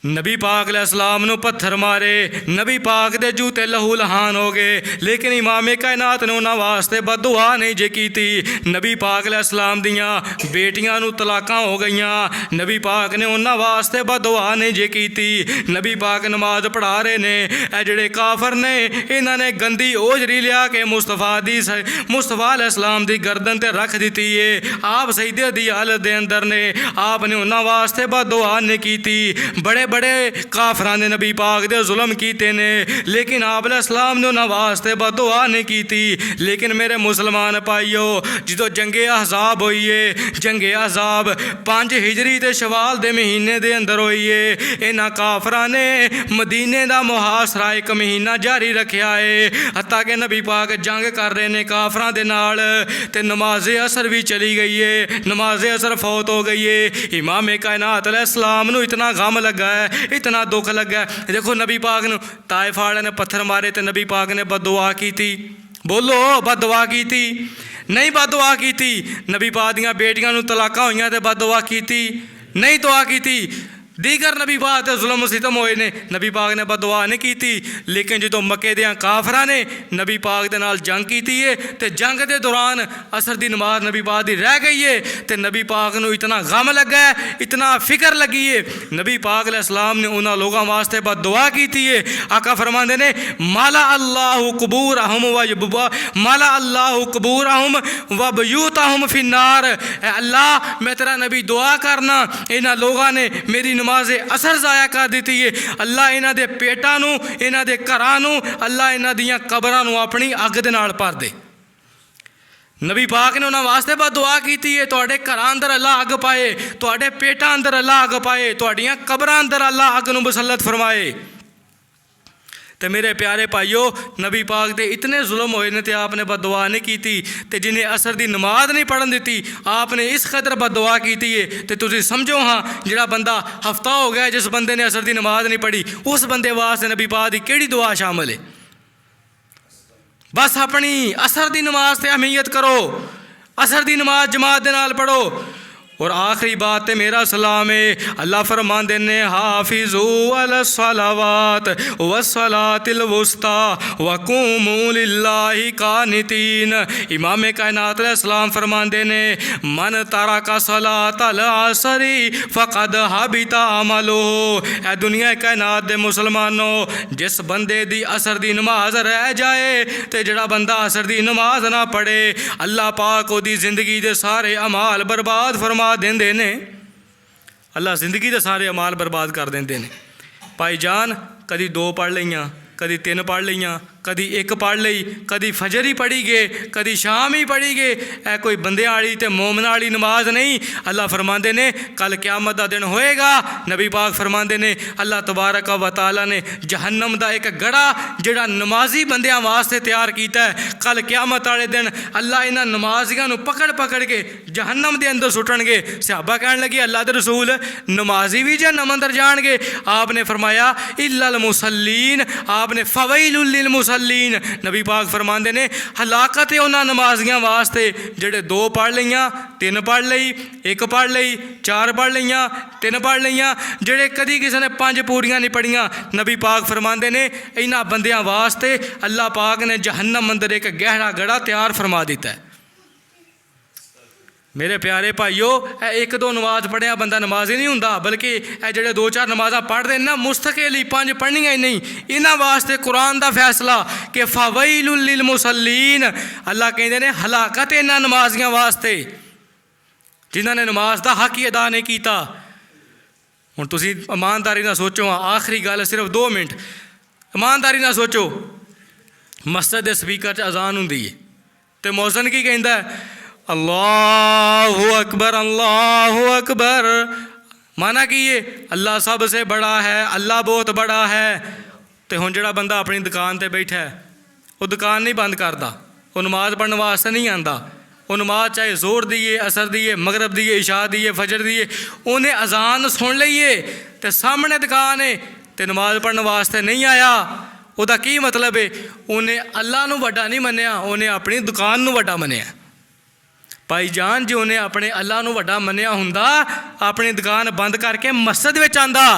नबी पाक अलैहिस्सलाम नूं पत्थर मारे, नबी पाक दे जूते लहू लहान हो गए, लेकिन इमाम कायनात ने उन्हां वास्ते बददुआ नहीं जे कीती। नबी पाक अलैहिस्सलाम दियां बेटियां नूं तलाकां हो गईयां, नबी पाक ने उन्हां वास्ते बददुआ नहीं जे कीती। नबी पाक नमाज पढ़ा रहे ने, ए जिहड़े काफर ने इन्हां ने गंदी ओजरी लिया के मुस्तफा अलैहिस्सलाम दी गर्दन ते रख दित्ती है। आप सजदे दी हालत दे अंदर ने, आपने उन्हां वास्ते बददुआ नहीं कीती। बड़े बड़े काफरां ने नबी पाक दे जुल्म कीते ने, लेकिन आप अलैहिस्सलाम ने उन्हां वास्ते बददुआ नहीं कीती। लेकिन मेरे मुसलमान भाईओ जो जंगे अहज़ाब होई है, जंगे अहज़ाब 5 हिजरी ते शवाल दे महीने दे अंदर होई है। इन्हां काफरां ने मदीने दा मुहासरा 1 महीना जारी रखिया है, हत्ता कि नबी पाक जंग कर रहे ने काफरां दे नाल ते नमाज असर भी चली गई है, नमाज असर फौत हो गई है। इमाम कायनात अलैहिस्सलाम नूं इतना गम लगा है, इतना दुख लगा। देखो नबी पाक नूं ताइफ वाले ने पत्थर मारे तो नबी पाक ने बददुआ की थी। बोलो बददुआ की थी? नहीं बददुआ की थी। नबी पाक दियां बेटियां नूं तलाकां होईयां ते बददुआ की थी? नहीं दुआ की थी। दीगर नबी पाक ते जुल्म सितम होए ने, नबी पाक ने बददुआ नहीं की थी। लेकिन जो मक्के दियां काफरां ने नबी पाक दे नाल जंग की है तो जंग के दौरान असर की नमाज नबी पाक की रह गई है तो नबी पाक नूं इतना गम लगा है, इतना फिक्र लगी है। नबी पाक अलैहिस्सलाम ने उन्हां लोगों वास्ते बददुआ की है। आका फरमाते ने माला अल्लाहु कुबूरहुम व बयूतहुम फिन्नार। अल्लाह मैं तेरा नबी दुआ करना, इन्हां लोगों ने मेरी नमाज असर ज़ाया कर दी है। अल्लाह इन्हां दे पेटां नूं, इन्हां दे घरां नूं, अल्लाह इन्हां दियां कबरां नूं अपनी अग दे नाल भर दे। नबी पाक ने उन्हां वास्ते बददुआ की है, तुहाडे घरां अंदर अल्लाह अग पाए, तुहाडे पेटां अंदर अल्लाह अग पाए, तुहाडीआं कबरां अंदर अल्लाह अग नूं मुसल्लत फरमाए। तो मेरे प्यारे भाईओ नबी पाक दे इतने जुल्म होए ने ते आपने बददुआ नहीं की ते जिन्हें असर की नमाज नहीं पढ़न दी आपने इस कदर बददुआ की है। तो तुसीं समझो हाँ जिहड़ा बंदा हफ्ता हो गया जिस बंदे ने असर की नमाज नहीं पढ़ी उस बंदे वास्ते नबी पाक की किहड़ी दुआ शामिल है। बस अपनी असर की नमाज से अहमियत करो, असर की नमाज जमात दे नाल पढ़ो। और आखिरी बात ते मेरा सलाम है। अल्लाह फरमांदे ने हाफिजू अलस सलावात वस्सलातिल वुस्ता वक़ूमू लिल्लाहि कानितीन। इमाम कायनात अलैहिस्सलाम फरमांदे ने मन तरका सलातल असरी फ़क़द हबिता अमलुहु। ए दुनिया कायनात दे मुसलमानों, जिस बंदे दी असर दी नमाज रह जाए ते जिहड़ा बंदा असर दी नमाज ना पढ़े, अल्लाह पाक ओदी जिंदगी दे सारे अमाल बर्बाद फरमा देंदे ने। अल्लाह जिंदगी दे सारे अमाल बर्बाद कर देंदे ने। भाईजान, कदी 2 पढ़ लईयां, कदी 3 पढ़ लईयां, कदी 1 पढ़ लई, कदी फजर ही पढ़ी गए, कदी शाम ही पढ़ी गए। ए कोई बंदियां वाली ते मोमना वाली नमाज नहीं। अल्लाह फरमांदे ने कल क़यामत दा दिन होएगा। नबी पाक फरमांदे ने अल्लाह तबारक व तआला ने जहन्नम दा एक गड़ा जिहड़ा नमाजी बंदियां वास्ते तैयार कीता है। कल क़यामत वाले दिन अल्लाह इन्हां नमाजियां नूं पकड़ पकड़ के जहन्नम दे अंदर सुट्टणगे। सहाबा कहण लगे अल्लाह दे रसूल, नमाजी भी जहन्नम अंदर जाणगे? आपने फरमाया इल्लल मुसल्लीन। आपने फवैलुल लिल मुसल्लीन। नबी पाक फरमांदे ने हलाकत है उन्हां नमाजियां वास्ते जेड़े 2 पढ़ लईयां, 3 पढ़ लई, 1 पढ़ लई, 4 पढ़ लईयां, 3 पढ़ लईयां, जेड़े कदी किसी ने 5 पूरियां नहीं पढ़ियां। नबी पाक फरमांदे ने इन्हां बंदियां वास्ते अल्लाह पाक ने जहन्नम अंदर एक गहरा गड़ा तैयार फरमा दिता है। मेरे प्यारे भाईओ, 1-2 नमाज पढ़िया बंदा नमाज ही नहीं होंदा, बल्कि जेडे 2-4 नमाजा पढ़ते हैं ना मुस्तकिल ही 5 पढ़नियां ही नहीं। इन्हां वास्ते कुरान का फैसला कि फवैलुल लिल मुसल्लीन। अल्लाह कहते हैं हलाकत इन्हां नमाजियां वास्ते जिन्होंने नमाज का हक ही अदा नहीं किया। हुण तुसीं ईमानदारी नाल सोचो, आखिरी गल सिर्फ 2 मिनट ईमानदारी नाल सोचो। मस्जिद के स्पीकर च अजान हुंदी है तो मौज़न की कहंदा है? अल्लाहु अकबर, अल्लाहु अकबर। माना कि ये अल्लाह सबसे बड़ा है, अल्लाह बहुत बड़ा है। तो हुण जिहड़ा बंदा अपनी दुकान पर बैठा है, वो दुकान नहीं बंद करता, वो नमाज पढ़ने वास्ते नहीं आंदा। वो नमाज चाहे जोर दिए, असर दिए, मगरब दिए, इशा दिए, फजर दिए, उन्हें अजान सुन लईए तो सामने दुकान है तो नमाज पढ़ने वास्ते नहीं आया। उसका की मतलब है? उन्हें अल्लाह नूं वड्डा नहीं मन्निया, उन्हें अपनी दुकान नूं वड्डा मन्निया। भाईजान, जे उन्हें अपने अल्लाह नूं वड्डा मन्निया हुंदा, अपनी दुकान बंद करके मस्जिद विच आंदा।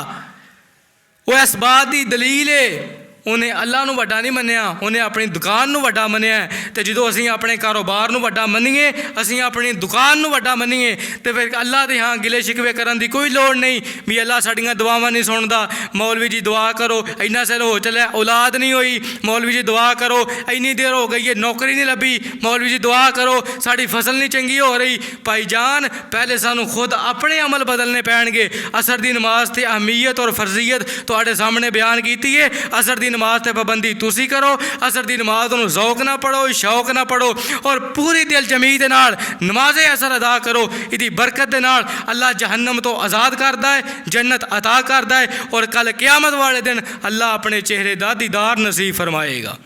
वो इस बात की दलील है उन्हें अल्लाह नूं वड्डा नहीं मन्निया, उन्हें अपनी दुकान नूं वड्डा मन्निया। तो जो असीं अपने कारोबार नूं वड्डा मन्नीए, असीं अपनी दुकान नूं वड्डा मन्नीए, तो फिर अल्लाह दे हाँ गिले शिकवे करन दी कोई लोड़ नहीं भी अल्लाह साडियां दुआवां नहीं सुनदा। मौलवी जी दुआ करो, इन्ना सिर हो चलिया औलाद नहीं हुई, मौलवी जी दुआ करो, इन्नी देर हो गई है नौकरी नहीं लभी, मौलवी जी दुआ करो साड़ी फसल नहीं चंगी हो रही। भाईजान, पहले सानू खुद अपने अमल बदलने पैणगे। असर दी नमाज ते अहमीयत और फर्जीयत तुहाडे सामने बयान कीती है। असर दी नमाज ते पाबंदी तुसी करो, असर दी नमाज नूं ज़ौक ना पढ़ो, शौक ना पढ़ो, और पूरी दिल जमी दे नाल नमाज़े असर अदा करो। इहदी बरकत दे नाल अल्लाह जहन्नम तो आज़ाद करदा है, जन्नत अता करदा है, और कल क़यामत वाले दिन अल्लाह अपने चेहरे दा दीदार नसीब फरमाएगा।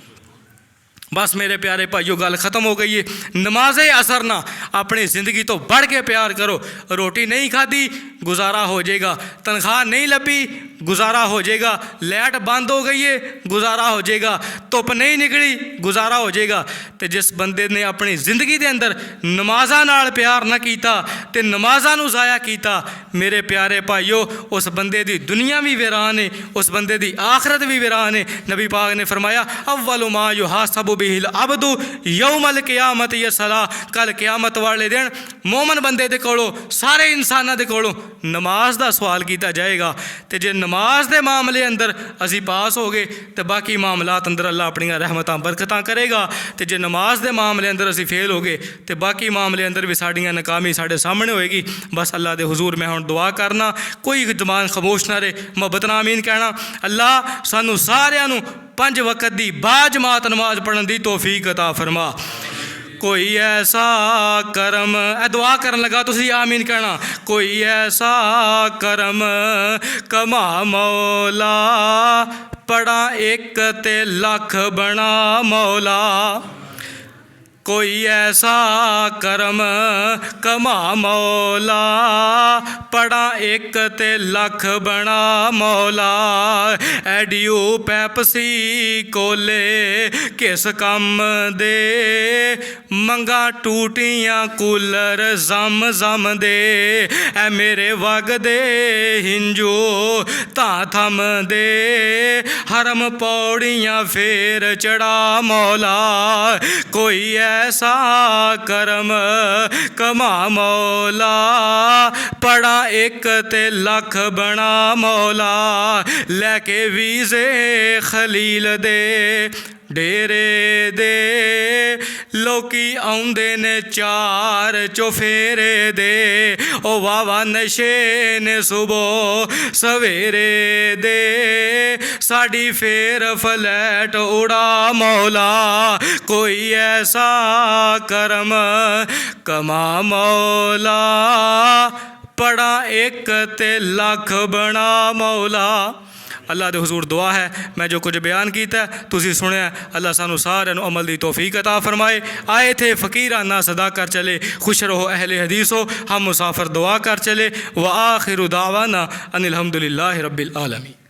बस मेरे प्यारे भाइयों, गल ख़त्म हो गई है। नमाज़े असर ना अपनी ज़िंदगी तो बढ़ के प्यार करो। रोटी नहीं खाधी गुजारा हो जाएगा, तनख्वाह नहीं लभी गुजारा हो जाएगा, लाइट बंद हो गई है गुजारा हो जाएगा, धुप नहीं निकली गुजारा हो जाएगा। तो जिस बंदे ने अपनी ज़िंदगी के अंदर नमाज़ां नाल प्यार ना कीता ते नमाज़ां नूं ज़ाया कीता, मेरे प्यारे भाइयों, उस बंदे दी दुनिया भी वीरान है, उस बंदे दी आखरत भी वीरान है। नबी पाक ने फरमाया अव्वलु मा युहासबु बिहिल अब्दु यौमल क़यामत यस्सला। कल क़यामत वाले दिन मोमन बंदे दे कोलों, सारे इंसानां दे कोलों नमाज का सवाल किया जाएगा। तो जे नमाज के मामले अंदर असी पास हो गए तो बाकी मामलात अंदर अल्लाह अपनी रहमतां बरकतां करेगा। तो जे नमाज के मामले अंदर असी फेल हो गए तो बाकी मामले अंदर भी साड़ियाँ नाकामी साढ़े सामने होएगी। बस अल्लाह के हुजूर मैं हुण दुआ करना, कोई जबान खामोश ना रहे, मुहब्बत नाल आमीन कहना। अल्लाह सानू सारियां नू 5 वक्त की बाजमात नमाज पढ़न की तौफीक अता फरमा। कोई ऐसा करम, दुआ करन लगा तुसी आमीन कहना। कोई ऐसा करम कमा मौला, पढ़ा 1 ते लख बना मौला। कोई ऐसा करम कमा मौला, पड़ा एक ते लख बना मौला। एडियो पैपसी कोले किस कम दे, मंगा टूटियां कूलर जम जम दे। ऐ मेरे वगदे हिंजो तां थम दे, हरम पौड़ियां फेर चढ़ा मौला। कोई ऐसा करम कमा मौला, पड़ा एक ते लख बना मौला। लैके वीज़े खलील दे डेरे दे, लोकी आउंदे ने चार चौफेरे दे। ओ वावा नशे ने सुबह सवेरे दे, साड़ी फेर फ्लैट उड़ा मौला। कोई ऐसा करम कमा मौला, पड़ा एक ते लख बना मौला। अल्लाह दे हुजूर दुआ है मैं जो कुछ बयान किया तुसी सुनिया, अल्लाह सानू सारे अमल दी तौफीक अता फरमाए। आए थे फ़कीराना सदा कर चले, खुश रहो अहले हदीस हो, हम मुसाफिर दुआ कर चले। व आखिरु दावाना अनिल हम्दुलिल्लाहि रब्बिल आलमीन।